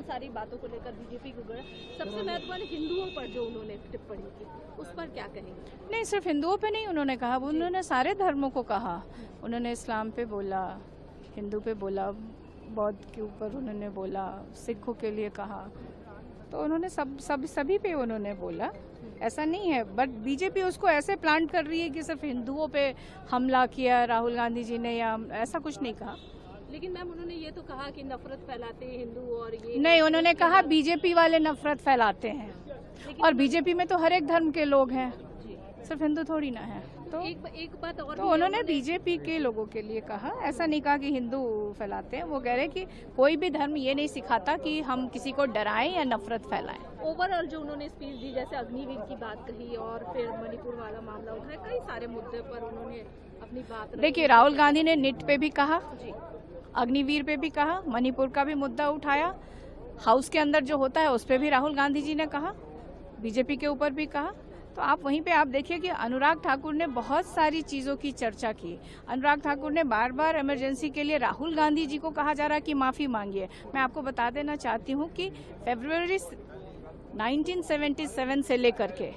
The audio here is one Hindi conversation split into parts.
सारी बातों को लेकर बीजेपी को गए, सबसे महत्वपूर्ण हिंदुओं पर जो उन्होंने टिप्पणी की उस पर क्या कहेंगे? नहीं, सिर्फ हिंदुओं पे नहीं उन्होंने कहा, उन्होंने सारे धर्मों को कहा। उन्होंने इस्लाम पे बोला, हिंदू पे बोला, बौद्ध के ऊपर उन्होंने बोला, सिखों के लिए कहा, तो उन्होंने सभी पे उन्होंने बोला। ऐसा नहीं है, बट बीजेपी उसको ऐसे प्लांट कर रही है कि सिर्फ हिंदुओं पे हमला किया राहुल गांधी जी ने, या ऐसा कुछ नहीं कहा। लेकिन मैम उन्होंने ये तो कहा कि नफरत फैलाते हैं हिंदू, और ये नहीं, उन्होंने कहा बीजेपी वाले नफरत फैलाते हैं, और बीजेपी में तो हर एक धर्म के लोग हैं, सिर्फ हिंदू थोड़ी ना है। तो एक बात और, तो उन्होंने बीजेपी के लोगों के लिए कहा, ऐसा नहीं कहा कि हिंदू फैलाते हैं। वो कह रहे कि कोई भी धर्म ये नहीं सिखाता कि हम किसी को डराएं या नफरत फैलाएं। ओवरऑल जो उन्होंने स्पीच दी, जैसे अग्निवीर की बात कही और फिर मणिपुर वाला मामला उठाया, कई सारे मुद्दे पर उन्होंने अपनी बात रखी। देखिए, राहुल गांधी ने निट पे भी कहा, अग्निवीर पे भी कहा, मणिपुर का भी मुद्दा उठाया, हाउस के अंदर जो होता है उस पे भी राहुल गांधी जी ने कहा, बीजेपी के ऊपर भी कहा। तो आप वहीं पे आप देखिए कि अनुराग ठाकुर ने बहुत सारी चीज़ों की चर्चा की। अनुराग ठाकुर ने बार बार इमरजेंसी के लिए राहुल गांधी जी को कहा जा रहा है कि माफ़ी मांगिए। मैं आपको बता देना चाहती हूँ कि फरवरी 1977 से लेकर के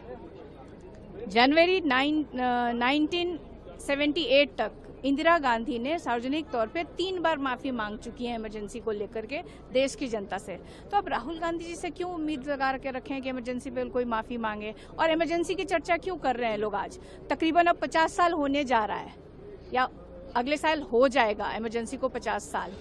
जनवरी 1978 तक इंदिरा गांधी ने सार्वजनिक तौर पे 3 बार माफी मांग चुकी हैं इमरजेंसी को लेकर के देश की जनता से। तो अब राहुल गांधी जी से क्यों उम्मीद लगा के रखें कि इमरजेंसी पे कोई माफी मांगे, और इमरजेंसी की चर्चा क्यों कर रहे हैं लोग आज? तकरीबन अब 50 साल होने जा रहा है, या अगले साल हो जाएगा इमरजेंसी को 50 साल।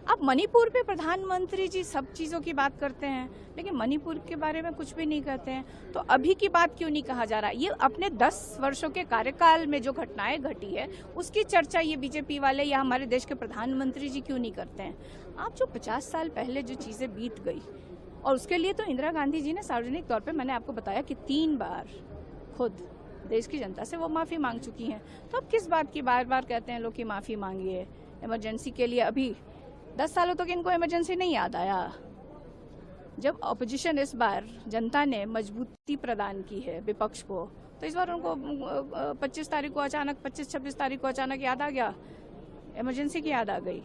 अब मणिपुर पे प्रधानमंत्री जी सब चीज़ों की बात करते हैं, लेकिन मणिपुर के बारे में कुछ भी नहीं कहते हैं। तो अभी की बात क्यों नहीं कहा जा रहा? ये अपने 10 वर्षों के कार्यकाल में जो घटनाएं घटी है उसकी चर्चा ये बीजेपी वाले या हमारे देश के प्रधानमंत्री जी क्यों नहीं करते हैं? आप जो 50 साल पहले जो चीज़ें बीत गई, और उसके लिए तो इंदिरा गांधी जी ने सार्वजनिक तौर पर, मैंने आपको बताया कि 3 बार खुद देश की जनता से वो माफ़ी मांग चुकी हैं। तो अब किस बात की बार बार कहते हैं लोग कि माफ़ी मांगिए इमरजेंसी के लिए? अभी 10 सालों तक इनको इमरजेंसी नहीं याद आया। जब ऑपोजिशन इस बार जनता ने मजबूती प्रदान की है विपक्ष को, तो इस बार उनको 25 तारीख को अचानक, 25-26 तारीख को अचानक याद आ गया, इमरजेंसी की याद आ गई।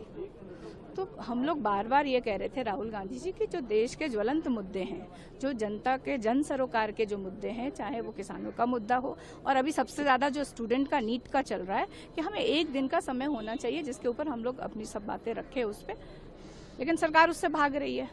तो हम लोग बार बार ये कह रहे थे राहुल गांधी जी कि जो देश के ज्वलंत मुद्दे हैं, जो जनता के जन सरोकार के जो मुद्दे हैं, चाहे वो किसानों का मुद्दा हो, और अभी सबसे ज्यादा जो स्टूडेंट का नीट का चल रहा है, कि हमें 1 दिन का समय होना चाहिए जिसके ऊपर हम लोग अपनी सब बातें रखें उस पर, लेकिन सरकार उससे भाग रही है।